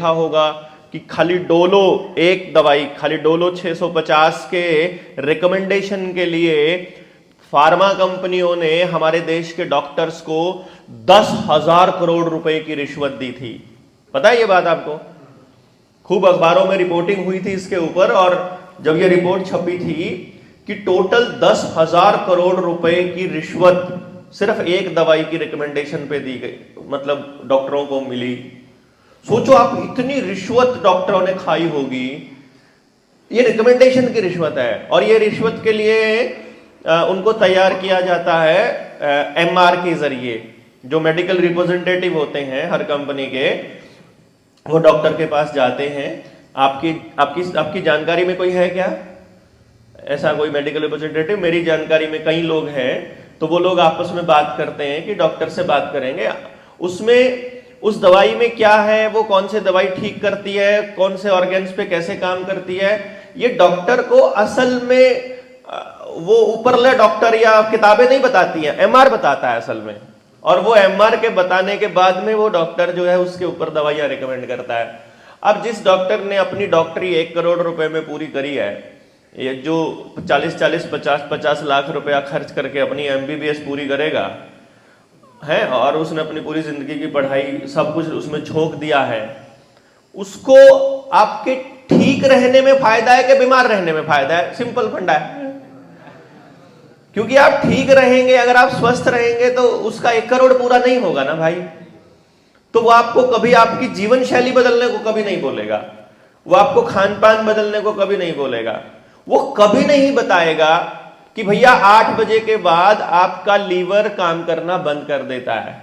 देखा होगा कि खाली डोलो, एक दवाई खाली डोलो 650 के रिकमेंडेशन के लिए फार्मा कंपनियों ने हमारे देश के डॉक्टर्स को 10,000 करोड़ रुपए की रिश्वत दी थी। पता है ये बात आपको? खूब अखबारों में रिपोर्टिंग हुई थी इसके ऊपर, और जब ये रिपोर्ट छपी थी कि टोटल 10,000 करोड़ रुपए की रिश्वत सिर्फ एक दवाई की रिकमेंडेशन पे दी गई, मतलब डॉक्टरों को मिली। सोचो आप, इतनी रिश्वत डॉक्टरों ने खाई होगी। ये रिकमेंडेशन की रिश्वत है, और ये रिश्वत के लिए उनको तैयार किया जाता है एमआर के जरिए। जो मेडिकल रिप्रेजेंटेटिव होते हैं हर कंपनी के, वो डॉक्टर के पास जाते हैं। आपकी आपकी आपकी जानकारी में कोई है क्या ऐसा कोई मेडिकल रिप्रेजेंटेटिव? मेरी जानकारी में कई लोग हैं। तो वो लोग आपस में बात करते हैं कि डॉक्टर से बात करेंगे, उसमें उस दवाई में क्या है, वो कौन से दवाई ठीक करती है, कौन से ऑर्गन्स पे कैसे काम करती है। ये डॉक्टर को असल में वो ऊपरले डॉक्टर या किताबें नहीं बताती हैं, एमआर बताता है असल में। और वो एमआर के बताने के बाद में वो डॉक्टर जो है उसके ऊपर दवाइयां रिकमेंड करता है। अब जिस डॉक्टर ने अपनी डॉक्टरी 1 करोड़ रुपए में पूरी करी है, ये जो 40-40, 50-50 लाख रुपया खर्च करके अपनी एमबीबीएस पूरी करेगा है, और उसने अपनी पूरी जिंदगी की पढ़ाई सब कुछ उसमें झोंक दिया है, उसको आपके ठीक रहने में फायदा है कि बीमार रहने में फायदा है? सिंपल फंडा है। क्योंकि आप ठीक रहेंगे, अगर आप स्वस्थ रहेंगे तो उसका 1 करोड़ पूरा नहीं होगा ना भाई। तो वो आपको कभी आपकी जीवन शैली बदलने को कभी नहीं बोलेगा, वो आपको खान पान बदलने को कभी नहीं बोलेगा, वो कभी नहीं बताएगा कि भैया 8 बजे के बाद आपका लीवर काम करना बंद कर देता है।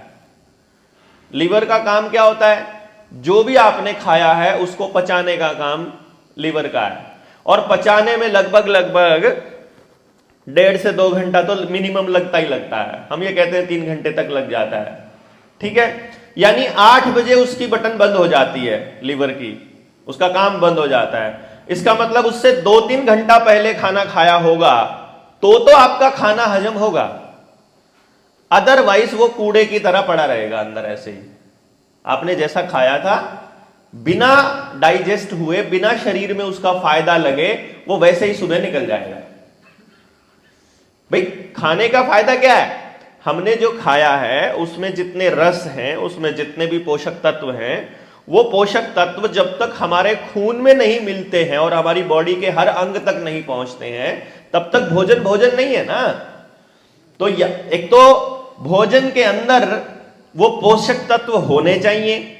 लीवर का काम क्या होता है? जो भी आपने खाया है उसको पचाने का काम लीवर का है, और पचाने में लगभग 1.5 से 2 घंटा तो मिनिमम लगता ही लगता है। हम ये कहते हैं 3 घंटे तक लग जाता है, ठीक है। यानी 8 बजे उसकी बटन बंद हो जाती है लीवर की, उसका काम बंद हो जाता है। इसका मतलब उससे 2-3 घंटा पहले खाना खाया होगा तो आपका खाना हजम होगा, अदरवाइज वो कूड़े की तरह पड़ा रहेगा अंदर ऐसे ही। आपने जैसा खाया था, बिना डाइजेस्ट हुए, बिना शरीर में उसका फायदा लगे, वो वैसे ही सुबह निकल जाएगा। भाई खाने का फायदा क्या है? हमने जो खाया है उसमें जितने रस हैं, उसमें जितने भी पोषक तत्व हैं, वो पोषक तत्व जब तक हमारे खून में नहीं मिलते हैं और हमारी बॉडी के हर अंग तक नहीं पहुंचते हैं, तब तक भोजन भोजन नहीं है ना। तो एक तो भोजन के अंदर वो पोषक तत्व होने चाहिए,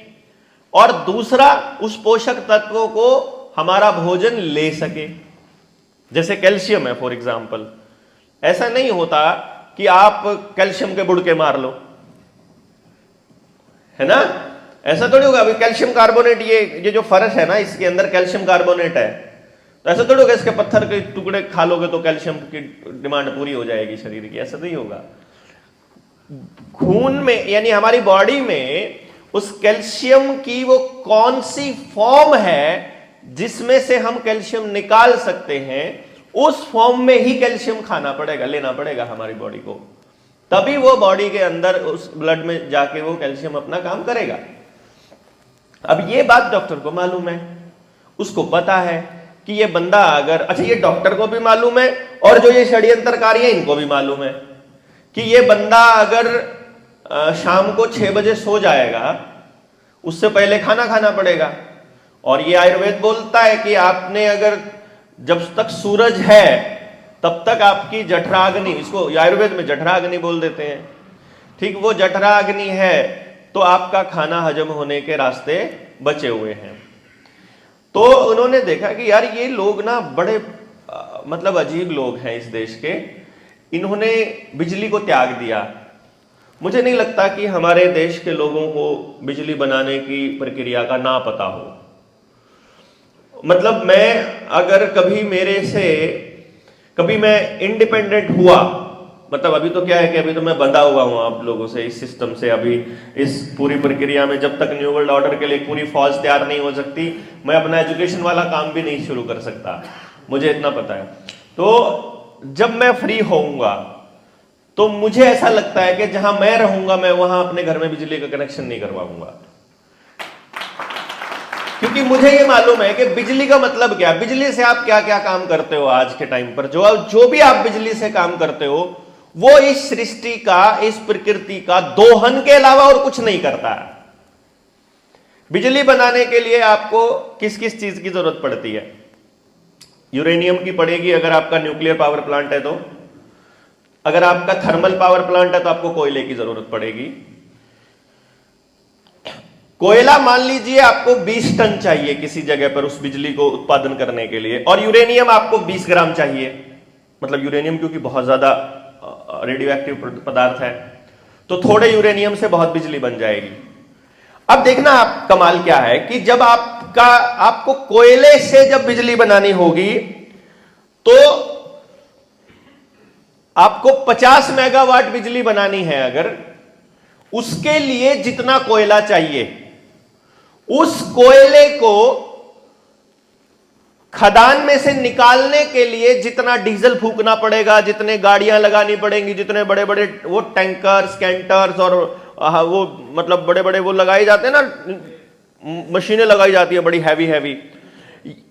और दूसरा उस पोषक तत्वों को हमारा भोजन ले सके। जैसे कैल्शियम है फॉर एग्जाम्पल, ऐसा नहीं होता कि आप कैल्शियम के बुड़के मार लो, है ना। ऐसा थोड़ी होगा। अभी कैल्शियम कार्बोनेट, ये जो फर्श है ना, इसके अंदर कैल्शियम कार्बोनेट है, तो ऐसा थोड़ी होगा इसके पत्थर के टुकड़े खा लोगे तो कैल्शियम की डिमांड पूरी हो जाएगी शरीर की, ऐसा नहीं होगा। खून में यानी हमारी बॉडी में उस कैल्शियम की वो कौन सी फॉर्म है जिसमें से हम कैल्शियम निकाल सकते हैं, उस फॉर्म में ही कैल्शियम खाना पड़ेगा, लेना पड़ेगा हमारी बॉडी को, तभी वो बॉडी के अंदर उस ब्लड में जाके वो कैल्शियम अपना काम करेगा। अब ये बात डॉक्टर को मालूम है, उसको पता है कि ये बंदा अगर, अच्छा ये डॉक्टर को भी मालूम है और जो ये षड्यंत्रकारी है इनको भी मालूम है कि ये बंदा अगर शाम को 6 बजे सो जाएगा, उससे पहले खाना खाना पड़ेगा। और ये आयुर्वेद बोलता है कि आपने अगर जब तक सूरज है तब तक आपकी जठराग्नि, इसको आयुर्वेद में जठराग्नि बोल देते हैं, ठीक, वो जठराग्नि है तो आपका खाना हजम होने के रास्ते बचे हुए हैं। तो उन्होंने देखा कि यार ये लोग ना बड़े मतलब अजीब लोग हैं इस देश के, इन्होंने बिजली को त्याग दिया। मुझे नहीं लगता कि हमारे देश के लोगों को बिजली बनाने की प्रक्रिया का ना पता हो। मतलब मैं अगर कभी मैं इंडिपेंडेंट हुआ, मतलब अभी तो क्या है कि अभी तो मैं बंधा हुआ हूं आप लोगों से, इस सिस्टम से, अभी इस पूरी प्रक्रिया में जब तक न्यू वर्ल्ड ऑर्डर के लिए पूरी फौज तैयार नहीं हो सकती, मैं अपना एजुकेशन वाला काम भी नहीं शुरू कर सकता, मुझे इतना पता है। तो जब मैं फ्री होऊंगा तो मुझे ऐसा लगता है कि जहां मैं रहूंगा मैं वहां अपने घर में बिजली का कनेक्शन नहीं करवाऊंगा। क्योंकि मुझे ये मालूम है कि बिजली का मतलब क्या है, बिजली से आप क्या क्या काम करते हो आज के टाइम पर, जो भी आप बिजली से काम करते हो वो इस सृष्टि का, इस प्रकृति का दोहन के अलावा और कुछ नहीं करता है। बिजली बनाने के लिए आपको किस किस चीज की जरूरत पड़ती है? यूरेनियम की पड़ेगी अगर आपका न्यूक्लियर पावर प्लांट है तो, अगर आपका थर्मल पावर प्लांट है तो आपको कोयले की जरूरत पड़ेगी। कोयला मान लीजिए आपको 20 टन चाहिए किसी जगह पर उस बिजली को उत्पादन करने के लिए, और यूरेनियम आपको 20 ग्राम चाहिए, मतलब यूरेनियम क्योंकि बहुत ज्यादा रेडियो एक्टिव पदार्थ है, तो थोड़े यूरेनियम से बहुत बिजली बन जाएगी। अब देखना आप कमाल क्या है कि जब आपको कोयले से जब बिजली बनानी होगी तो आपको 50 मेगावाट बिजली बनानी है, अगर उसके लिए जितना कोयला चाहिए, उस कोयले को खदान में से निकालने के लिए जितना डीजल फूकना पड़ेगा, जितने गाड़ियां लगानी पड़ेंगी, जितने बड़े बड़े वो टैंकर्स, कैंटर्स और वो मतलब बड़े बड़े वो लगाए जाते हैं ना, मशीनें लगाई जाती है बड़ी हैवी हैवी,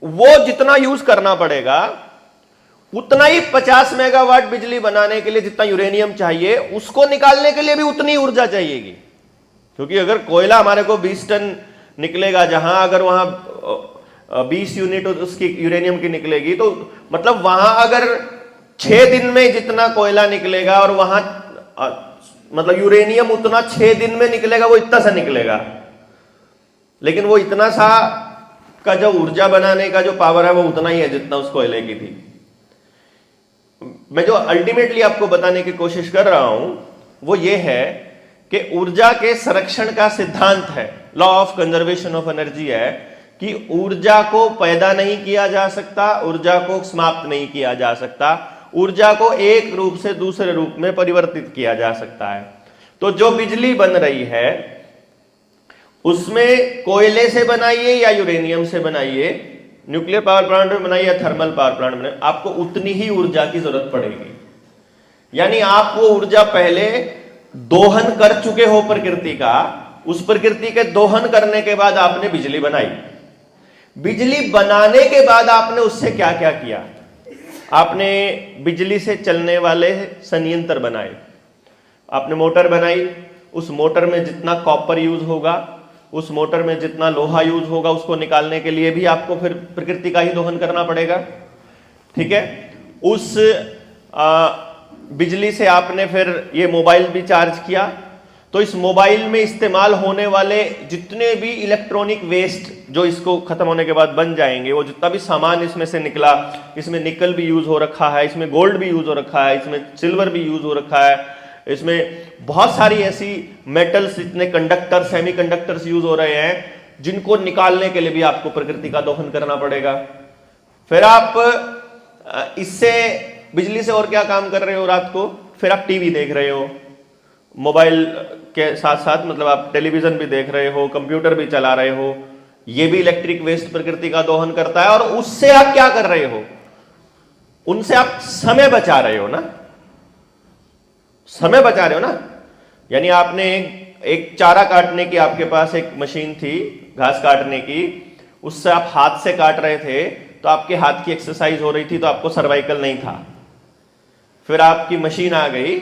वो जितना यूज करना पड़ेगा, उतना ही 50 मेगावाट बिजली बनाने के लिए जितना यूरेनियम चाहिए, उसको निकालने के लिए भी उतनी ऊर्जा चाहिएगी। क्योंकि अगर कोयला हमारे को 20 टन निकलेगा, जहां अगर वहां 20 यूनिट उसकी यूरेनियम की निकलेगी, तो मतलब वहां अगर 6 दिन में जितना कोयला निकलेगा और वहां मतलब यूरेनियम उतना 6 दिन में निकलेगा, वो इतना सा निकलेगा, लेकिन वो इतना सा का जो ऊर्जा बनाने का जो पावर है वो उतना ही है जितना उस कोयले की थी। मैं जो अल्टीमेटली आपको बताने की कोशिश कर रहा हूं वो ये है कि ऊर्जा के संरक्षण का सिद्धांत है, law of conservation of energy है, कि ऊर्जा को पैदा नहीं किया जा सकता, ऊर्जा को समाप्त नहीं किया जा सकता, ऊर्जा को एक रूप से दूसरे रूप में परिवर्तित किया जा सकता है। तो जो बिजली बन रही है उसमें कोयले से बनाइए या यूरेनियम से बनाइए, न्यूक्लियर पावर प्लांट में बनाइए या थर्मल पावर प्लांट में, आपको उतनी ही ऊर्जा की जरूरत पड़ेगी। यानी आप वो ऊर्जा पहले दोहन कर चुके हो प्रकृति का, उस प्रकृति के दोहन करने के बाद आपने बिजली बनाई। बिजली बनाने के बाद आपने उससे क्या क्या किया? आपने बिजली से चलने वाले संयंत्र बनाए, आपने मोटर बनाई, उस मोटर में जितना कॉपर यूज होगा, उस मोटर में जितना लोहा यूज होगा, उसको निकालने के लिए भी आपको फिर प्रकृति का ही दोहन करना पड़ेगा। ठीक है, उस बिजली से आपने फिर ये मोबाइल भी चार्ज किया, तो इस मोबाइल में इस्तेमाल होने वाले जितने भी इलेक्ट्रॉनिक वेस्ट जो इसको खत्म होने के बाद बन जाएंगे, वो जितना भी सामान इसमें से निकला, इसमें निकल भी यूज हो रखा है, इसमें गोल्ड भी यूज हो रखा है, इसमें सिल्वर भी यूज हो रखा है, इसमें बहुत सारी ऐसी मेटल्स, इतने कंडक्टर, सेमी कंडक्टर्स यूज हो रहे हैं, जिनको निकालने के लिए भी आपको प्रकृति का दोहन करना पड़ेगा। फिर आप इससे बिजली से और क्या काम कर रहे हो रात को? फिर आप टीवी देख रहे हो, मोबाइल के साथ साथ मतलब आप टेलीविजन भी देख रहे हो, कंप्यूटर भी चला रहे हो, ये भी इलेक्ट्रिक वेस्ट प्रकृति का दोहन करता है। और उससे आप क्या कर रहे हो? उनसे आप समय बचा रहे हो ना, समय बचा रहे हो ना। यानी आपने एक चारा काटने की आपके पास एक मशीन थी, घास काटने की, उससे आप हाथ से काट रहे थे तो आपके हाथ की एक्सरसाइज हो रही थी, तो आपको सर्वाइकल नहीं था। फिर आपकी मशीन आ गई,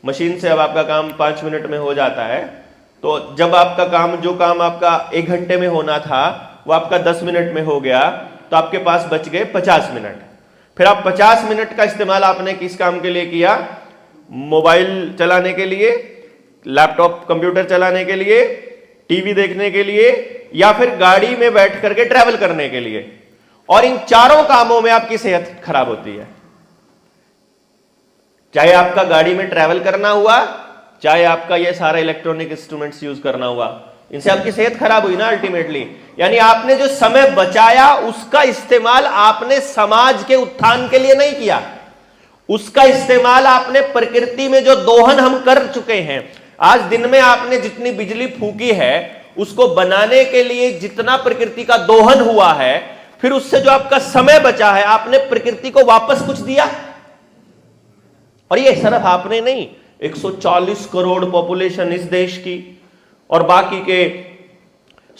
मशीन से अब आपका काम 5 मिनट में हो जाता है। तो जब आपका काम, जो काम आपका 1 घंटे में होना था, वो आपका 10 मिनट में हो गया, तो आपके पास बच गए 50 मिनट। फिर आप 50 मिनट का इस्तेमाल आपने किस काम के लिए किया? मोबाइल चलाने के लिए, लैपटॉप कंप्यूटर चलाने के लिए, टीवी देखने के लिए, या फिर गाड़ी में बैठ करके ट्रैवल करने के लिए। और इन चारों कामों में आपकी सेहत खराब होती है। चाहे आपका गाड़ी में ट्रैवल करना हुआ, चाहे आपका ये सारा इलेक्ट्रॉनिक इंस्ट्रूमेंट्स यूज करना हुआ, इनसे आपकी सेहत खराब हुई ना अल्टीमेटली। यानी आपने जो समय बचाया उसका इस्तेमाल आपने समाज के उत्थान के लिए नहीं किया, उसका इस्तेमाल आपने प्रकृति में जो दोहन हम कर चुके हैं, आज दिन में आपने जितनी बिजली फूकी है उसको बनाने के लिए जितना प्रकृति का दोहन हुआ है, फिर उससे जो आपका समय बचा है आपने प्रकृति को वापस कुछ दिया। और ये सिर्फ आपने नहीं, 140 करोड़ पॉपुलेशन इस देश की और बाकी के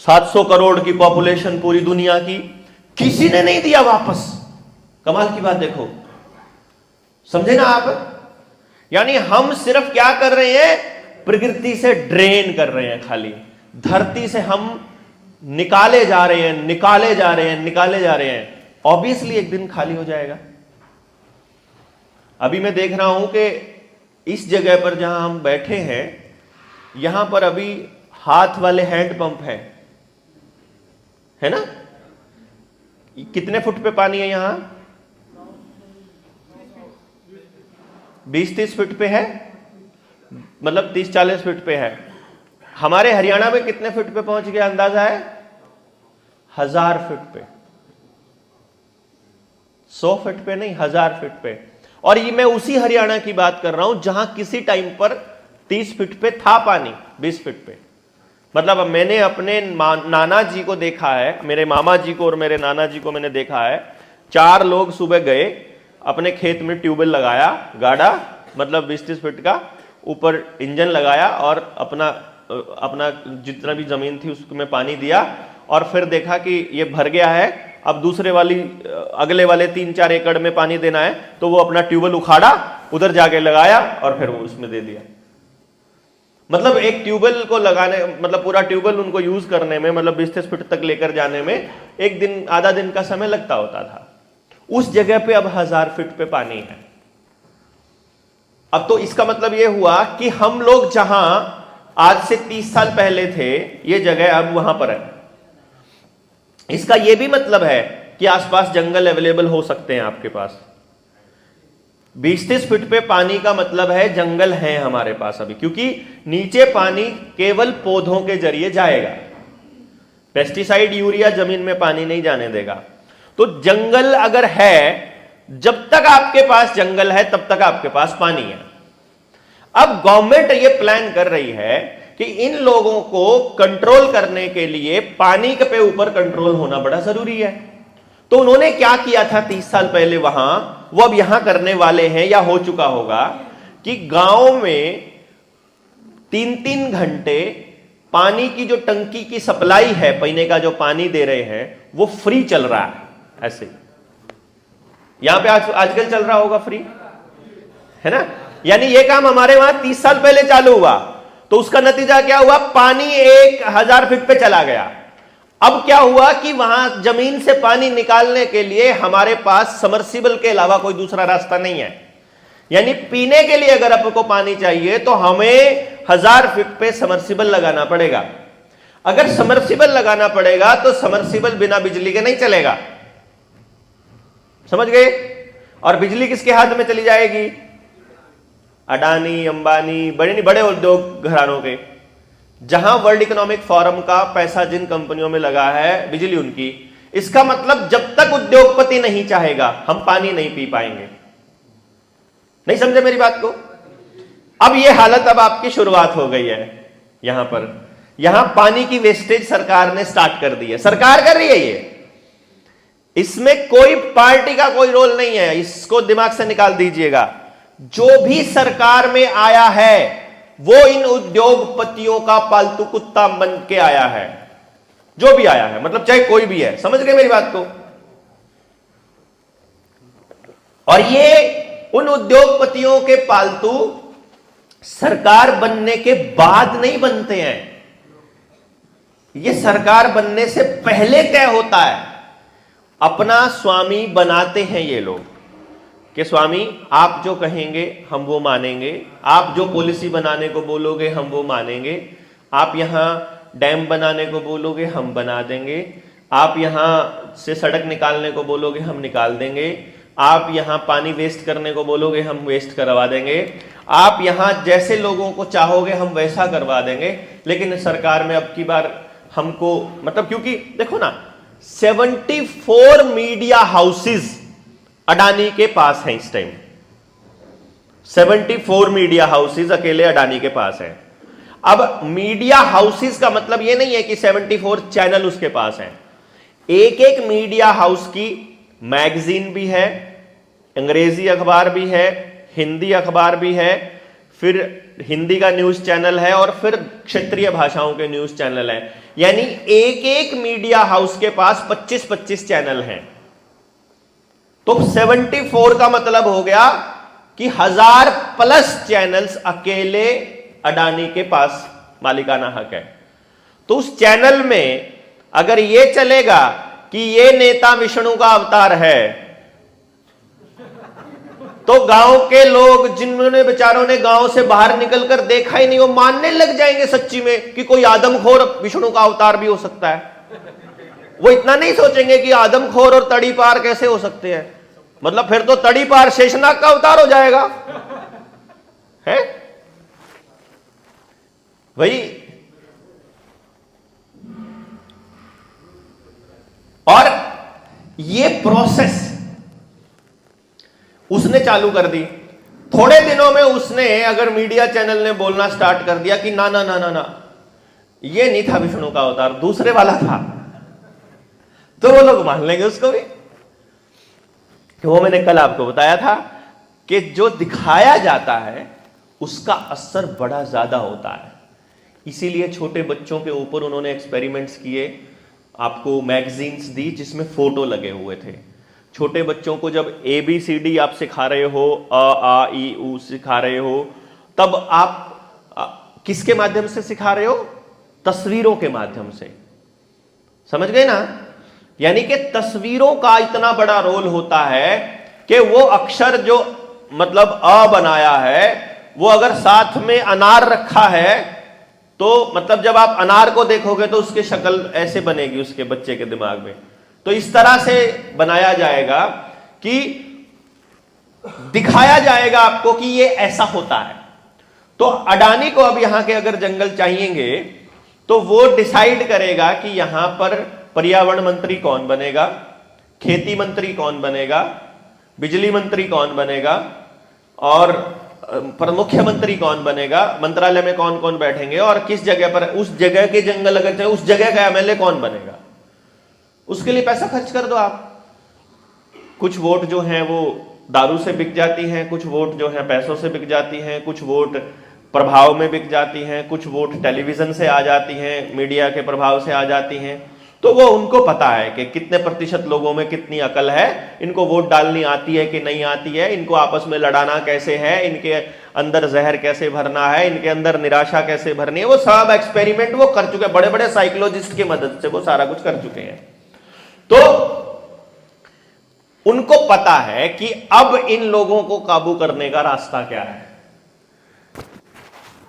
700 करोड़ की पॉपुलेशन पूरी दुनिया की, किसी ने नहीं दिया वापस। कमाल की बात देखो, समझे ना आप? यानी हम सिर्फ क्या कर रहे हैं, प्रकृति से ड्रेन कर रहे हैं, खाली धरती से हम निकाले जा रहे हैं, निकाले जा रहे हैं, निकाले जा रहे हैं। ऑब्वियसली एक दिन खाली हो जाएगा। अभी मैं देख रहा हूं कि इस जगह पर जहां हम बैठे हैं, यहां पर अभी हाथ वाले हैंडपंप है ना? कितने फुट पे पानी है यहां? 20-30 फुट पे है, मतलब 30-40 फुट पे है। हमारे हरियाणा में कितने फुट पे पहुंच गया अंदाजा है? 1000 फुट पे, 100 फुट पे नहीं, 1000 फुट पे। और ये मैं उसी हरियाणा की बात कर रहा हूं जहां किसी टाइम पर 30 फुट पे था पानी, 20 फुट पे। मतलब मैंने अपने नाना जी को देखा है, मेरे मामा जी को और मेरे नाना जी को मैंने देखा है। 4 लोग सुबह गए, अपने खेत में ट्यूबवेल लगाया, गाड़ा, मतलब 20-30 फुट का, ऊपर इंजन लगाया और अपना जितना भी जमीन थी उसमें पानी दिया, और फिर देखा कि ये भर गया है, अब दूसरे वाली अगले वाले 3-4 एकड़ में पानी देना है, तो वो अपना ट्यूबवेल उखाड़ा, उधर जाके लगाया और फिर वो उसमें दे दिया। मतलब एक ट्यूबवेल को लगाने, मतलब पूरा ट्यूबवेल उनको यूज करने में, मतलब 20-30 फुट तक लेकर जाने में एक दिन, आधा दिन का समय लगता होता था। उस जगह पे अब 1000 फुट पे पानी है। अब तो इसका मतलब यह हुआ कि हम लोग जहां आज से 30 साल पहले थे, ये जगह अब वहां पर है। इसका यह भी मतलब है कि आसपास जंगल अवेलेबल हो सकते हैं आपके पास। 20-30 फुट पे पानी का मतलब है जंगल है हमारे पास अभी, क्योंकि नीचे पानी केवल पौधों के जरिए जाएगा। पेस्टिसाइड, यूरिया जमीन में पानी नहीं जाने देगा। तो जंगल अगर है, जब तक आपके पास जंगल है तब तक आपके पास पानी है। अब गवर्नमेंट ये प्लान कर रही है कि इन लोगों को कंट्रोल करने के लिए पानी के ऊपर कंट्रोल होना बड़ा जरूरी है। तो उन्होंने क्या किया था 30 साल पहले वहां, वो अब यहां करने वाले हैं या हो चुका होगा, कि गांव में 3-3 घंटे पानी की जो टंकी की सप्लाई है, पीने का जो पानी दे रहे हैं, वो फ्री चल रहा है। ऐसे यहां पे आजकल चल रहा होगा फ्री, है ना? यानी ये काम हमारे वहां 30 साल पहले चालू हुआ, तो उसका नतीजा क्या हुआ? पानी 1000 फीट पे चला गया। अब क्या हुआ कि वहां जमीन से पानी निकालने के लिए हमारे पास सबमर्सिबल के अलावा कोई दूसरा रास्ता नहीं है। यानी पीने के लिए अगर आपको पानी चाहिए तो हमें 1000 फीट पे सबमर्सिबल लगाना पड़ेगा। अगर सबमर्सिबल लगाना पड़ेगा तो सबमर्सिबल बिना बिजली के नहीं चलेगा, समझ गए? और बिजली किसके हाथ में चली जाएगी? अडानी, अंबानी, बड़े उद्योग घरानों के। जहां वर्ल्ड इकोनॉमिक फोरम का पैसा जिन कंपनियों में लगा है, बिजली उनकी। इसका मतलब जब तक उद्योगपति नहीं चाहेगा, हम पानी नहीं पी पाएंगे। नहीं समझे मेरी बात को? अब यह हालत अब आपकी शुरुआत हो गई है। यहां पानी की वेस्टेज सरकार ने स्टार्ट कर दी है। सरकार कर रही है ये, इसमें कोई पार्टी का कोई रोल नहीं है, इसको दिमाग से निकाल दीजिएगा। जो भी सरकार में आया है वो इन उद्योगपतियों का पालतू कुत्ता बन के आया है। जो भी आया है, मतलब चाहे कोई भी है, समझ गए मेरी बात को? और ये उन उद्योगपतियों के पालतू सरकार बनने के बाद नहीं बनते हैं, ये सरकार बनने से पहले तय होता है। अपना स्वामी बनाते हैं ये लोग कि स्वामी आप जो कहेंगे हम वो मानेंगे, आप जो पॉलिसी बनाने को बोलोगे हम वो मानेंगे, आप यहां डैम बनाने को बोलोगे हम बना देंगे, आप यहां से सड़क निकालने को बोलोगे हम निकाल देंगे, आप यहां पानी वेस्ट करने को बोलोगे हम वेस्ट करवा देंगे, आप यहां जैसे लोगों को चाहोगे हम वैसा करवा देंगे। लेकिन सरकार में अब की बार हमको, मतलब क्योंकि देखो ना, 74 मीडिया हाउसेस अडानी के पास हैं इस टाइम। 74 मीडिया हाउसेस अकेले अडानी के पास है। अब मीडिया हाउसेस का मतलब यह नहीं है कि 74 चैनल उसके पास हैं। एक एक मीडिया हाउस की मैगजीन भी है, अंग्रेजी अखबार भी है, हिंदी अखबार भी है, फिर हिंदी का न्यूज चैनल है और फिर क्षेत्रीय भाषाओं के न्यूज चैनल है। यानी एक एक मीडिया हाउस के पास 25-25 चैनल हैं। तो 74 का मतलब हो गया कि 1000+ चैनल्स अकेले अडानी के पास मालिकाना हक है। तो उस चैनल में अगर यह चलेगा कि यह नेता विष्णु का अवतार है, तो गांव के लोग जिन्होंने बेचारों ने गांव से बाहर निकलकर देखा ही नहीं, वो मानने लग जाएंगे सच्ची में कि कोई आदमखोर विष्णु का अवतार भी हो सकता है। वो इतना नहीं सोचेंगे कि आदमखोर और तड़ी पार कैसे हो सकते हैं, मतलब फिर तो तड़ी पार शेषनाग का अवतार हो जाएगा, है भाई। और ये प्रोसेस उसने चालू कर दी। थोड़े दिनों में उसने अगर मीडिया चैनल ने बोलना स्टार्ट कर दिया कि ना ना ना ना ना, ये नहीं था विष्णु का अवतार, दूसरे वाला था, तो वो लोग मान लेंगे उसको भी। वो मैंने कल आपको बताया था कि जो दिखाया जाता है उसका असर बड़ा ज्यादा होता है। इसीलिए छोटे बच्चों के ऊपर उन्होंने एक्सपेरिमेंट्स किए, आपको मैगजीन्स दी जिसमें फोटो लगे हुए थे। छोटे बच्चों को जब ABCD आप सिखा रहे हो, अ आ ई ऊ सिखा रहे हो, तब आप किसके माध्यम से सिखा रहे हो? तस्वीरों के माध्यम से, समझ गए ना। यानी कि तस्वीरों का इतना बड़ा रोल होता है कि वो अक्षर जो मतलब अ बनाया है, वो अगर साथ में अनार रखा है तो मतलब जब आप अनार को देखोगे तो उसकी शक्ल ऐसे बनेगी उसके बच्चे के दिमाग में। तो इस तरह से बनाया जाएगा कि दिखाया जाएगा आपको कि ये ऐसा होता है। तो अडानी को अब यहां के अगर जंगल चाहिएंगे तो वो डिसाइड करेगा कि यहां पर पर्यावरण मंत्री कौन बनेगा, खेती मंत्री कौन बनेगा, बिजली मंत्री कौन बनेगा, और पर मुख्यमंत्री कौन बनेगा, मंत्रालय में कौन कौन बैठेंगे, और किस जगह पर, उस जगह के जंगल अगर चाहे उस जगह का MLA कौन बनेगा। उसके लिए पैसा खर्च कर दो आप। कुछ वोट जो हैं वो दारू से बिक जाती हैं, कुछ वोट जो है पैसों से बिक जाती हैं, कुछ वोट प्रभाव में बिक जाती हैं, कुछ वोट टेलीविजन से आ जाती हैं, मीडिया के प्रभाव से आ जाती हैं। तो वो उनको पता है कि कितने प्रतिशत लोगों में कितनी अकल है, इनको वोट डालनी आती है कि नहीं आती है, इनको आपस में लड़ाना कैसे है, इनके अंदर जहर कैसे भरना है, इनके अंदर निराशा कैसे भरनी है। वो सब एक्सपेरिमेंट वो कर चुके हैं, बड़े बड़े साइकोलॉजिस्ट की मदद से वो सारा कुछ कर चुके हैं। तो उनको पता है कि अब इन लोगों को काबू करने का रास्ता क्या है।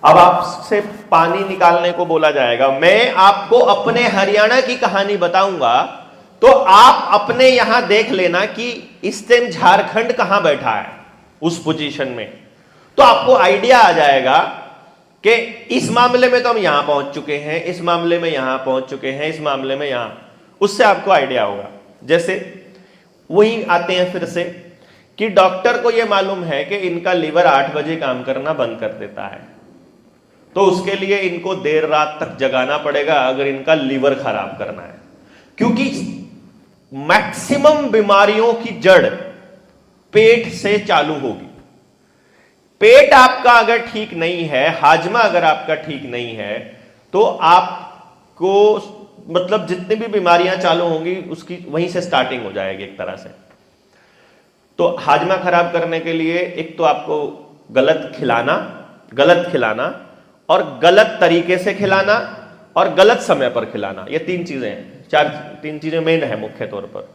अब आपसे पानी निकालने को बोला जाएगा, मैं आपको अपने हरियाणा की कहानी बताऊंगा, तो आप अपने यहां देख लेना कि इस टाइम झारखंड कहां बैठा है उस पोजीशन में। तो आपको आइडिया आ जाएगा कि इस मामले में तो हम यहां पहुंच चुके हैं, इस मामले में यहां पहुंच चुके हैं, इस मामले में यहां, उससे आपको आइडिया होगा। जैसे वही आते हैं फिर से कि डॉक्टर को यह मालूम है कि इनका लीवर 8 बजे काम करना बंद कर देता है, तो उसके लिए इनको देर रात तक जगाना पड़ेगा अगर इनका लीवर खराब करना है, क्योंकि मैक्सिमम बीमारियों की जड़ पेट से चालू होगी। पेट आपका अगर ठीक नहीं है, हाजमा अगर आपका ठीक नहीं है, तो आपको मतलब जितनी भी बीमारियां चालू होंगी उसकी वहीं से स्टार्टिंग हो जाएगी एक तरह से। तो हाजमा खराब करने के लिए एक तो आपको गलत खिलाना और गलत तरीके से खिलाना और गलत समय पर खिलाना, ये 3 चीजें हैं, 3 चीजें मेन है मुख्य तौर पर।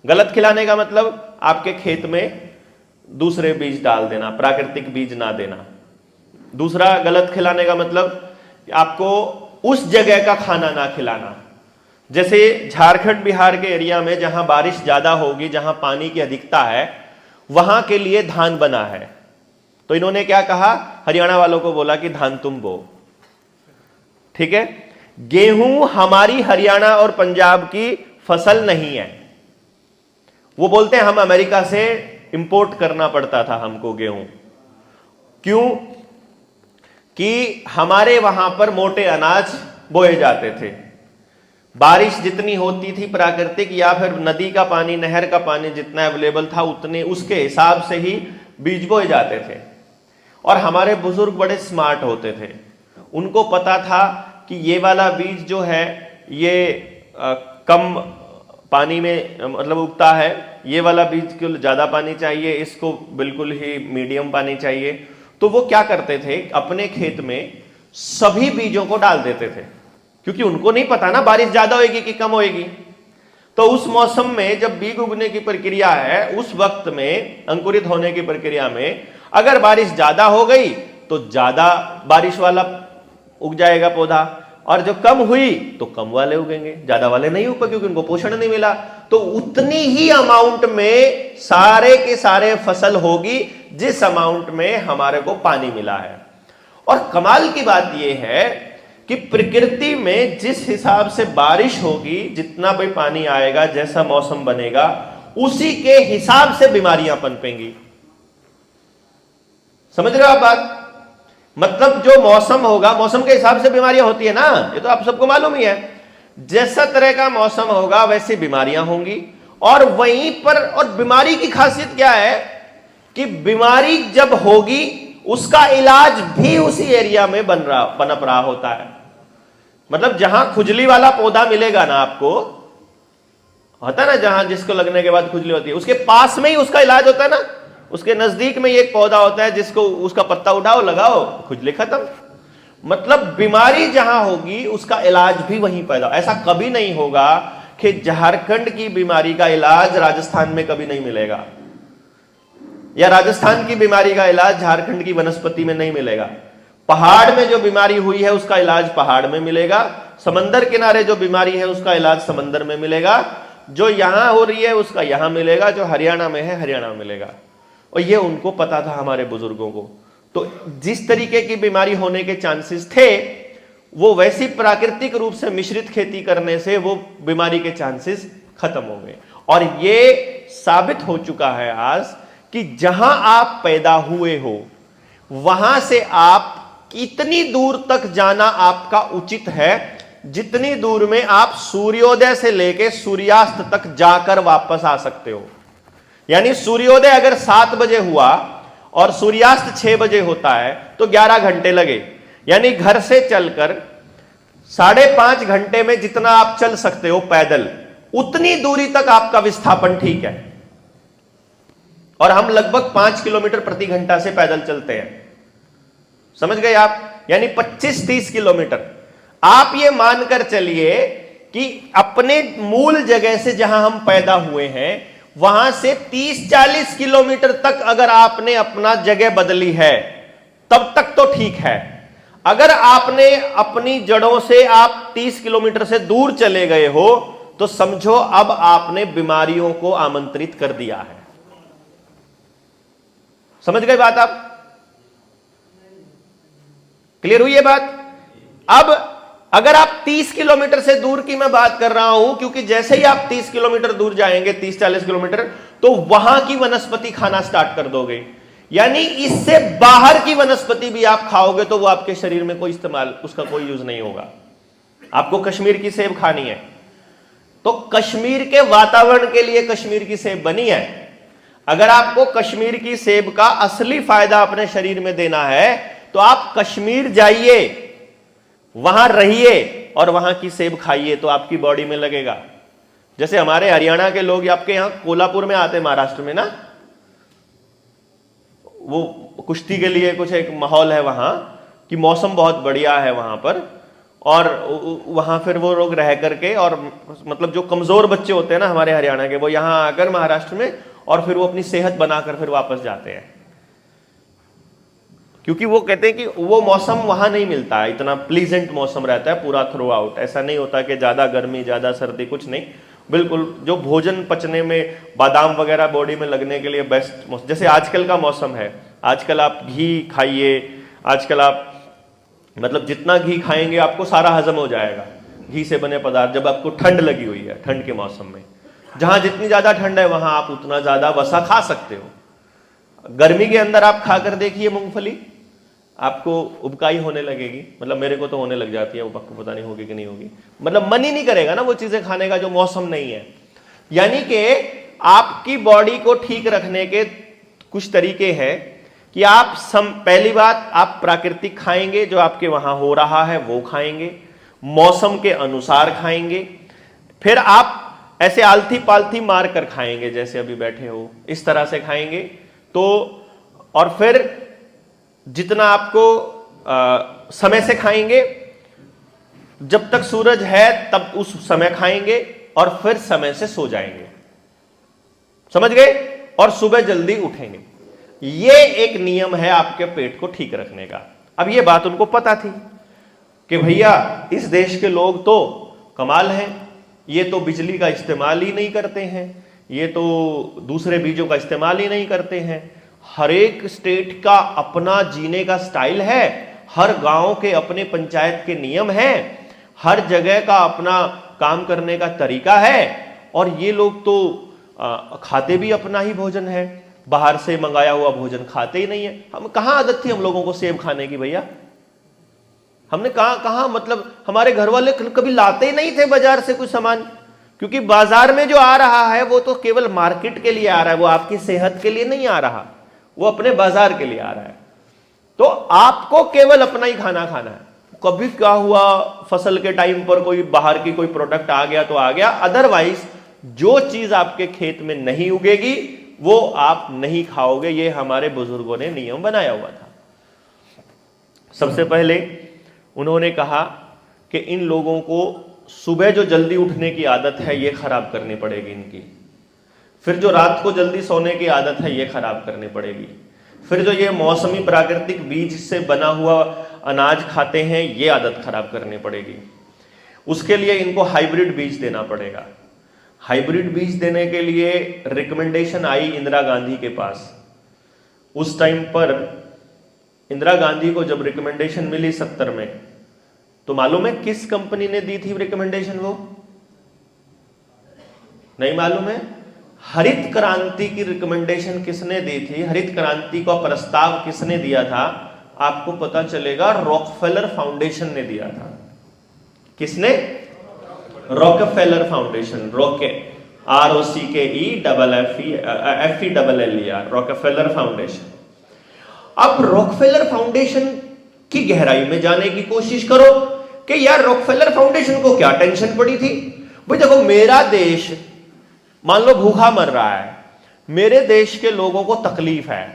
गलत खिलाने का मतलब आपके खेत में दूसरे बीज डाल देना, प्राकृतिक बीज ना देना। दूसरा गलत खिलाने का मतलब आपको उस जगह का खाना ना खिलाना। जैसे झारखंड बिहार के एरिया में जहां बारिश ज्यादा होगी, जहां पानी की अधिकता है, वहां के लिए धान बना है। तो इन्होंने क्या कहा, हरियाणा वालों को बोला कि धान तुम बो, ठीक है। गेहूं हमारी हरियाणा और पंजाब की फसल नहीं है। वो बोलते हैं हम अमेरिका से इंपोर्ट करना पड़ता था हमको गेहूं, क्यों कि हमारे वहां पर मोटे अनाज बोए जाते थे। बारिश जितनी होती थी प्राकृतिक या फिर नदी का पानी, नहर का पानी जितना अवेलेबल था उतने उसके हिसाब से ही बीज बोए जाते थे। और हमारे बुजुर्ग बड़े स्मार्ट होते थे, उनको पता था कि ये वाला बीज जो है ये कम पानी में मतलब उगता है, ये वाला बीज को ज़्यादा पानी चाहिए, इसको बिल्कुल ही मीडियम पानी चाहिए। तो वो क्या करते थे, अपने खेत में सभी बीजों को डाल देते थे, क्योंकि उनको नहीं पता ना बारिश ज़्यादा होगी कि कम होगी। तो उस मौसम में जब बीज उगने की प्रक्रिया है, उस वक्त में अंकुरित होने की प्रक्रिया में अगर बारिश ज़्यादा हो गई तो ज़्यादा बारिश वाला उग जाएगा पौधा, और जो कम हुई तो कम वाले उगेंगे, ज्यादा वाले नहीं उगे क्योंकि उनको पोषण नहीं मिला। तो उतनी ही अमाउंट में सारे के सारे फसल होगी जिस अमाउंट में हमारे को पानी मिला है। और कमाल की बात यह है कि प्रकृति में जिस हिसाब से बारिश होगी, जितना भी पानी आएगा, जैसा मौसम बनेगा, उसी के हिसाब से बीमारियां पनपेंगी। समझ रहे हो आप बात? मतलब जो मौसम होगा, मौसम के हिसाब से बीमारियां होती है ना, ये तो आप सबको मालूम ही है। जैसा तरह का मौसम होगा वैसी बीमारियां होंगी। और वहीं पर, और बीमारी की खासियत क्या है कि बीमारी जब होगी उसका इलाज भी उसी एरिया में पनप रहा होता है। मतलब जहां खुजली वाला पौधा मिलेगा ना आपको, होता है ना, जहां जिसको लगने के बाद खुजली होती है, उसके पास में ही उसका इलाज होता है ना। उसके नजदीक में एक पौधा होता है जिसको उसका पत्ता उठाओ, लगाओ, खुजली खत्म। मतलब बीमारी जहां होगी उसका इलाज भी वहीं पैदा। ऐसा कभी नहीं होगा कि झारखंड की बीमारी का इलाज राजस्थान में कभी नहीं मिलेगा, या राजस्थान की बीमारी का इलाज झारखंड की वनस्पति में नहीं मिलेगा। पहाड़ में जो बीमारी हुई है उसका इलाज पहाड़ में मिलेगा, समंदर किनारे जो बीमारी है उसका इलाज समंदर में मिलेगा, जो यहां हो रही है उसका यहां मिलेगा, जो हरियाणा में है हरियाणा में मिलेगा। और ये उनको पता था, हमारे बुजुर्गों को। तो जिस तरीके की बीमारी होने के चांसेस थे, वो वैसी प्राकृतिक रूप से मिश्रित खेती करने से वो बीमारी के चांसेस खत्म हो गए। और ये साबित हो चुका है आज कि जहां आप पैदा हुए हो वहां से आप कितनी दूर तक जाना आपका उचित है, जितनी दूर में आप सूर्योदय से लेकर सूर्यास्त तक जाकर वापस आ सकते हो। यानी सूर्योदय अगर 7 बजे हुआ और सूर्यास्त 6 बजे होता है तो 11 घंटे लगे। यानी घर से चलकर 5.5 घंटे में जितना आप चल सकते हो पैदल, उतनी दूरी तक आपका विस्थापन ठीक है। और हम लगभग 5 किलोमीटर प्रति घंटा से पैदल चलते हैं, समझ गए आप? यानी 25-30 किलोमीटर। आप ये मानकर चलिए कि अपने मूल जगह से जहां हम पैदा हुए हैं वहां से 30-40 किलोमीटर तक अगर आपने अपना जगह बदली है तब तक तो ठीक है। अगर आपने अपनी जड़ों से आप 30 किलोमीटर से दूर चले गए हो तो समझो अब आपने बीमारियों को आमंत्रित कर दिया है। समझ गए बात आप? क्लियर हुई है बात? अब अगर आप 30 किलोमीटर से दूर की मैं बात कर रहा हूं, क्योंकि जैसे ही आप 30 किलोमीटर दूर जाएंगे, 30-40 किलोमीटर, तो वहां की वनस्पति खाना स्टार्ट कर दोगे। यानी इससे बाहर की वनस्पति भी आप खाओगे तो वो आपके शरीर में कोई इस्तेमाल, उसका कोई यूज नहीं होगा। आपको कश्मीर की सेब खानी है तो कश्मीर के वातावरण के लिए कश्मीर की सेब बनी है। अगर आपको कश्मीर की सेब का असली फायदा अपने शरीर में देना है तो आप कश्मीर जाइए, वहां रहिए और वहां की सेब खाइए, तो आपकी बॉडी में लगेगा। जैसे हमारे हरियाणा के लोग आपके यहां कोल्हापुर में आते हैं, महाराष्ट्र में ना, वो कुश्ती के लिए कुछ एक माहौल है वहां कि मौसम बहुत बढ़िया है वहां पर, और वहां फिर वो लोग रह करके, और मतलब जो कमजोर बच्चे होते हैं ना हमारे हरियाणा के, वो यहां आकर महाराष्ट्र में और फिर वो अपनी सेहत बनाकर फिर वापस जाते हैं, क्योंकि वो कहते हैं कि वो मौसम वहां नहीं मिलता है, इतना प्लीजेंट मौसम रहता है पूरा थ्रू आउट। ऐसा नहीं होता कि ज्यादा गर्मी ज्यादा सर्दी, कुछ नहीं, बिल्कुल जो भोजन पचने में, बादाम वगैरह बॉडी में लगने के लिए बेस्ट मौसम। जैसे आजकल का मौसम है, आजकल आप घी खाइए, आजकल आप मतलब जितना घी खाएंगे आपको सारा हजम हो जाएगा, घी से बने पदार्थ। जब आपको ठंड लगी हुई है, ठंड के मौसम में जहां जितनी ज्यादा ठंड है वहां आप उतना ज्यादा वसा खा सकते हो। गर्मी के अंदर आप खाकर देखिए मूंगफली, आपको उबकाई होने लगेगी, मतलब मेरे को तो होने लग जाती है, वो आपको पता नहीं होगी कि नहीं होगी, मतलब मन ही नहीं करेगा ना वो चीजें खाने का जो मौसम नहीं है। यानी कि आपकी बॉडी को ठीक रखने के कुछ तरीके हैं कि आप पहली बात आप प्राकृतिक खाएंगे, जो आपके वहां हो रहा है वो खाएंगे। मौसम के अनुसार खाएंगे, फिर आप ऐसे आलथी पालथी मार कर खाएंगे जैसे अभी बैठे हो, इस तरह से खाएंगे तो, और फिर जितना आपको समय से खाएंगे, जब तक सूरज है तब उस समय खाएंगे और फिर समय से सो जाएंगे, समझ गए, और सुबह जल्दी उठेंगे। ये एक नियम है आपके पेट को ठीक रखने का। अब ये बात उनको पता थी कि भैया इस देश के लोग तो कमाल हैं, ये तो बिजली का इस्तेमाल ही नहीं करते हैं, ये तो दूसरे बीजों का इस्तेमाल ही नहीं करते हैं, हर एक स्टेट का अपना जीने का स्टाइल है, हर गांव के अपने पंचायत के नियम हैं, हर जगह का अपना काम करने का तरीका है, और ये लोग तो खाते भी अपना ही भोजन है, बाहर से मंगाया हुआ भोजन खाते ही नहीं है। हम कहां आदत थी हम लोगों को सेब खाने की भैया, हमने कहां मतलब हमारे घर वाले कभी लाते ही नहीं थे बाजार से कुछ सामान, क्योंकि बाजार में जो आ रहा है वो तो केवल मार्केट के लिए आ रहा है, वो आपकी सेहत के लिए नहीं आ रहा, वो अपने बाजार के लिए आ रहा है। तो आपको केवल अपना ही खाना खाना है। कभी क्या हुआ फसल के टाइम पर कोई बाहर की कोई प्रोडक्ट आ गया तो आ गया, अदरवाइज जो चीज आपके खेत में नहीं उगेगी वो आप नहीं खाओगे। ये हमारे बुजुर्गों ने नियम बनाया हुआ था। सबसे पहले उन्होंने कहा कि इन लोगों को सुबह जो जल्दी उठने की आदत है ये खराब करनी पड़ेगी इनकी, फिर जो रात को जल्दी सोने की आदत है ये खराब करनी पड़ेगी, फिर जो ये मौसमी प्राकृतिक बीज से बना हुआ अनाज खाते हैं ये आदत खराब करनी पड़ेगी। उसके लिए इनको हाइब्रिड बीज देना पड़ेगा। हाइब्रिड बीज देने के लिए रिकमेंडेशन आई इंदिरा गांधी के पास। उस टाइम पर इंदिरा गांधी को जब रिकमेंडेशन मिली 70 में, तो मालूम है किस कंपनी ने दी थी रिकमेंडेशन? वो नहीं मालूम है? हरित क्रांति की रिकमेंडेशन किसने दी थी? हरित क्रांति का प्रस्ताव किसने दिया था? आपको पता चलेगा रॉकफेलर फाउंडेशन ने दिया था। किसने? Rockefeller foundation, ROCKEFFELLER, Rockefeller foundation. अब रॉकफेलर फाउंडेशन की गहराई में जाने की कोशिश करो कि यार रॉकफेलर फाउंडेशन को क्या टेंशन पड़ी थी। भाई देखो, मेरा देश मान लो भूखा मर रहा है, मेरे देश के लोगों को तकलीफ है,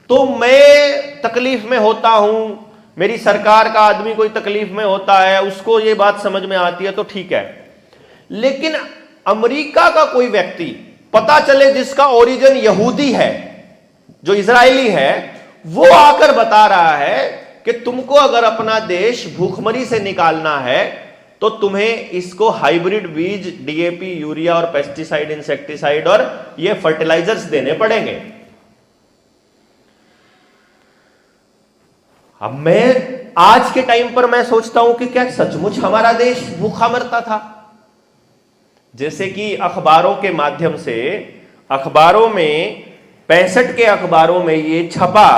तो मैं तकलीफ में होता हूं, मेरी सरकार का आदमी कोई तकलीफ में होता है, उसको ये बात समझ में आती है तो ठीक है। लेकिन अमेरिका का कोई व्यक्ति पता चले जिसका ओरिजिन यहूदी है, जो इजरायली है, वो आकर बता रहा है कि तुमको अगर अपना देश भूखमरी से निकालना है तो तुम्हें इसको हाइब्रिड बीज, डीएपी, यूरिया और पेस्टिसाइड, इंसेक्टिसाइड और ये फर्टिलाइजर्स देने पड़ेंगे। अब मैं आज के टाइम पर मैं सोचता हूं कि क्या सचमुच हमारा देश भूखा मरता था? जैसे कि अखबारों के माध्यम से, अखबारों में 65 के अखबारों में ये छपा,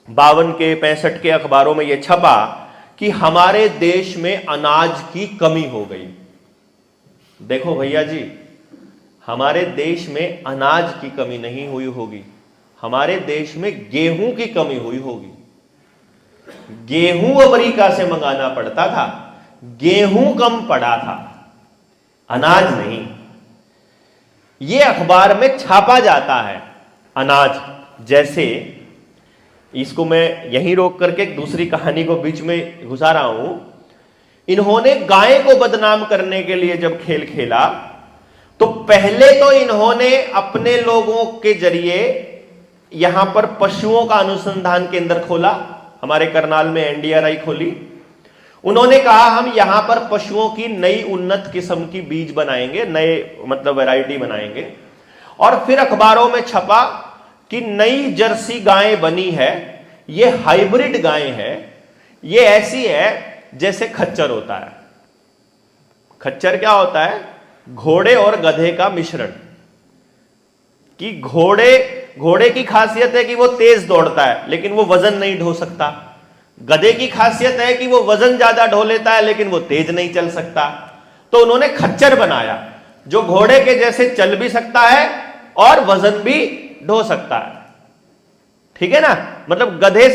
52 के 65 के अखबारों में ये छपा कि हमारे देश में अनाज की कमी हो गई। देखो भैया जी, हमारे देश में अनाज की कमी नहीं हुई होगी, हमारे देश में गेहूं की कमी हुई होगी। गेहूं अमेरिका से मंगाना पड़ता था, गेहूं कम पड़ा था, अनाज नहीं। यह अखबार में छापा जाता है अनाज। जैसे इसको मैं यहीं रोक करके एक दूसरी कहानी को बीच में घुसा रहा हूं। इन्होंने गाय को बदनाम करने के लिए जब खेल खेला, तो पहले तो इन्होंने अपने लोगों के जरिए यहां पर पशुओं का अनुसंधान केंद्र खोला, हमारे करनाल में एनडीआरआई खोली। उन्होंने कहा हम यहां पर पशुओं की नई उन्नत किस्म की बीज बनाएंगे, नए मतलब वैरायटी बनाएंगे। और फिर अखबारों में छपा कि नई जर्सी गाय बनी है, ये हाइब्रिड गाय है, ये ऐसी है जैसे खच्चर होता है। खच्चर क्या होता है? घोड़े और गधे का मिश्रण। कि घोड़े की खासियत है कि वो तेज दौड़ता है लेकिन वो वजन नहीं ढो सकता, गधे की खासियत है कि वो वजन ज्यादा ढो लेता है लेकिन वो तेज नहीं चल सकता। तो उन्होंने खच्चर बनाया जो घोड़े के जैसे चल भी सकता है और वजन भी ढो सकता है। ठीक है ना? मतलब गधे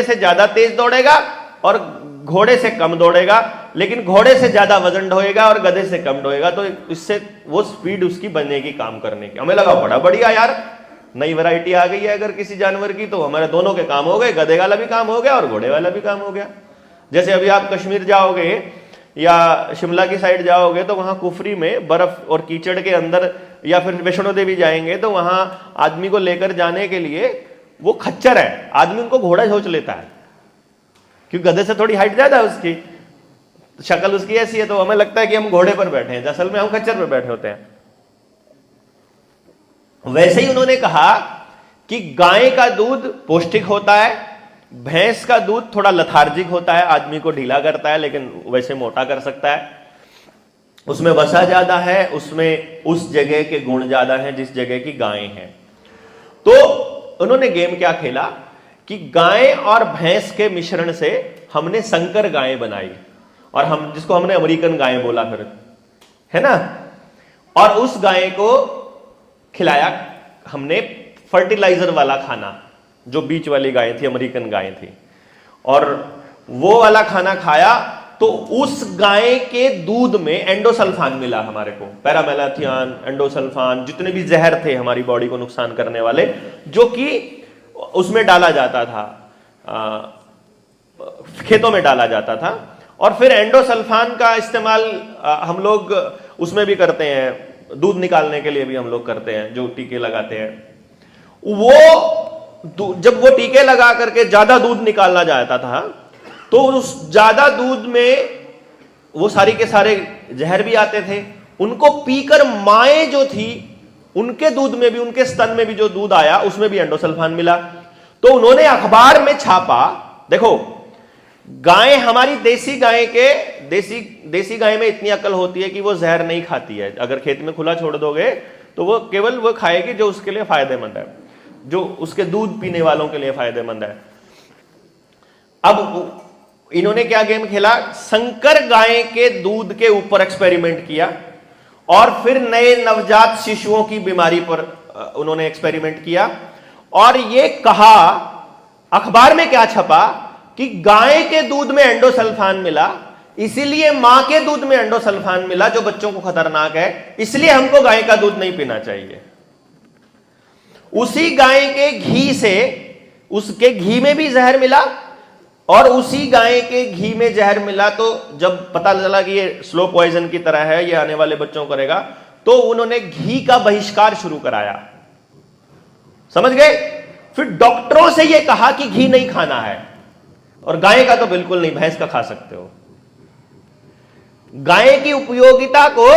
से ज्यादा तेज दौड़ेगा और घोड़े से कम दौड़ेगा, लेकिन घोड़े से ज्यादा वजन ढोएगा और गधे से कम ढोएगा, तो इससे वो स्पीड उसकी बनेगी काम करने की। हमें लगा बड़ा बढ़िया यार, नई वैरायटी आ गई है अगर किसी जानवर की, तो हमारे दोनों के काम हो गए, गधे वाला भी काम हो गया और घोड़े वाला भी काम हो गया। जैसे अभी आप कश्मीर जाओगे या शिमला की साइड जाओगे तो वहां कुफरी में बर्फ और कीचड़ के अंदर, या फिर वैष्णो देवी जाएंगे तो वहां आदमी को लेकर जाने के लिए वो खच्चर है, आदमी उनको घोड़ा सोच लेता है, क्योंकि गधे से थोड़ी हाइट ज्यादा है, उसकी शक्ल उसकी ऐसी है, तो हमें लगता है कि हम घोड़े पर बैठे हैं, असल में हम खच्चर पर बैठे होते हैं। वैसे ही उन्होंने कहा कि गाय का दूध पौष्टिक होता है, भैंस का दूध थोड़ा लथार्जिक होता है, आदमी को ढीला करता है लेकिन वैसे मोटा कर सकता है, उसमें वसा ज्यादा है, उसमें उस जगह के गुण ज्यादा हैं जिस जगह की गाय है। तो उन्होंने गेम क्या खेला कि गाय और भैंस के मिश्रण से हमने संकर गाय बनाई, और हम जिसको हमने अमेरिकन गाय बोला फिर, है ना, और उस गाय को खिलाया हमने फर्टिलाइजर वाला खाना, जो बीच वाली गाय थी, अमेरिकन गाय थी, और वो वाला खाना खाया तो उस गाय के दूध में एंडोसल्फान मिला हमारे को, पैरामेलाथियान, एंडोसल्फान, जितने भी जहर थे हमारी बॉडी को नुकसान करने वाले, जो कि उसमें डाला जाता था, खेतों में डाला जाता था। और फिर एंडोसल्फान का इस्तेमाल हम लोग उसमें भी करते हैं, दूध निकालने के लिए भी हम लोग करते हैं, जो टीके लगाते हैं। वो जब वो टीके लगा करके ज्यादा दूध निकालना जाता था तो उस ज्यादा दूध में वो सारी के सारे जहर भी आते थे, उनको पीकर माएँ जो थी उनके दूध में भी, उनके स्तन में भी जो दूध आया उसमें भी एंडोसल्फान मिला। तो उन्होंने अखबार में छापा, देखो गाय हमारी देसी गाय के, देसी गाय में इतनी अकल होती है कि वो जहर नहीं खाती है, अगर खेत में खुला छोड़ दोगे तो वो केवल वो खाएगी जो उसके लिए फायदेमंद है, जो उसके दूध पीने वालों के लिए फायदेमंद है। अब इन्होंने क्या गेम खेला, संकर गाय के दूध के ऊपर एक्सपेरिमेंट किया, और फिर नए नवजात शिशुओं की बीमारी पर उन्होंने एक्सपेरिमेंट किया, और ये कहा, अखबार में क्या छपा कि गाय के दूध में एंडोसल्फान मिला, इसीलिए मां के दूध में एंडोसल्फान मिला जो बच्चों को खतरनाक है, इसलिए हमको गाय का दूध नहीं पीना चाहिए। उसी गाय के घी से, उसके घी में भी जहर मिला, और उसी गाय के घी में जहर मिला, तो जब पता चला कि ये स्लो पॉइजन की तरह है, ये आने वाले बच्चों को करेगा, तो उन्होंने घी का बहिष्कार शुरू कराया, समझ गए। फिर डॉक्टरों से ये कहा कि घी नहीं खाना है, और गाय का तो बिल्कुल नहीं, भैंस का खा सकते हो। गाय की उपयोगिता को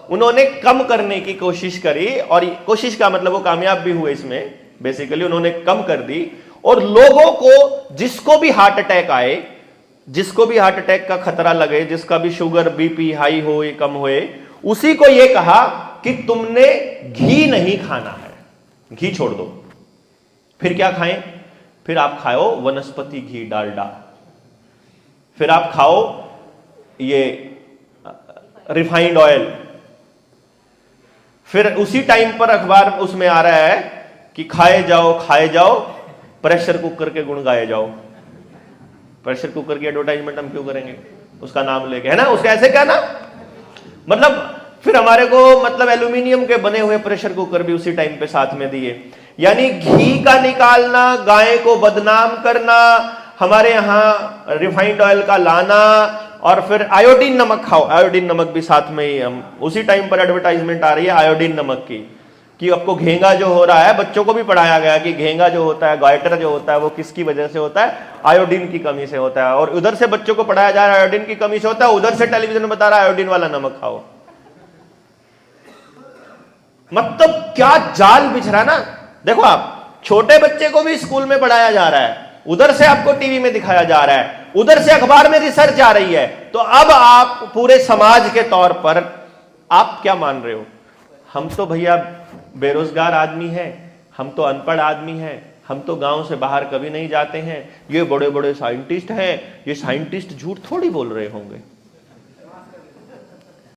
उन्होंने कम करने की कोशिश करी, और कोशिश का मतलब वो कामयाब भी हुए इसमें, बेसिकली उन्होंने कम कर दी। और लोगों को, जिसको भी हार्ट अटैक आए, जिसको भी हार्ट अटैक का खतरा लगे, जिसका भी शुगर बीपी हाई हो कम होए, उसी को यह कहा कि तुमने घी नहीं खाना है, घी छोड़ दो। फिर क्या खाएं? फिर आप खाओ वनस्पति घी, डालडा, फिर आप खाओ ये रिफाइंड ऑयल। फिर उसी टाइम पर अखबार उसमें आ रहा है कि खाए जाओ, प्रेशर कुकर के गुण गाए जाओ। प्रेशर कुकर की एडवर्टाइजमेंट हम क्यों करेंगे उसका नाम लेके, है ना, उसका ऐसे क्या ना, मतलब फिर हमारे को मतलब एल्यूमिनियम के बने हुए प्रेशर कुकर भी उसी टाइम पे साथ में दिए। यानी घी का निकालना, गाय को बदनाम करना, हमारे यहां रिफाइंड ऑयल का लाना, और फिर आयोडीन नमक खाओ, आयोडीन नमक भी साथ में ही, हम उसी टाइम पर एडवर्टाइजमेंट आ रही है आयोडीन नमक की, कि आपको घेंगा जो हो रहा है, बच्चों को भी पढ़ाया गया कि घेंगा जो होता है, गाइटर जो होता है, वो किसकी वजह से होता है, आयोडीन की कमी से होता है। और उधर से बच्चों को पढ़ाया जा रहा है आयोडीन की कमी से होता है, उधर से टेलीविजन में बता रहा है आयोडीन वाला नमक खाओ। मतलब क्या जाल बिछ रहा ना। देखो आप, छोटे बच्चे को भी स्कूल में पढ़ाया जा रहा है, उधर से आपको टीवी में दिखाया जा रहा है, उधर से अखबार में रिसर्च आ रही है, तो अब आप पूरे समाज के तौर पर आप क्या मान रहे हो? हम तो भैया बेरोजगार आदमी है, हम तो अनपढ़ आदमी है, हम तो गांव से बाहर कभी नहीं जाते हैं, ये बड़े बड़े साइंटिस्ट हैं, ये साइंटिस्ट झूठ थोड़ी बोल रहे होंगे।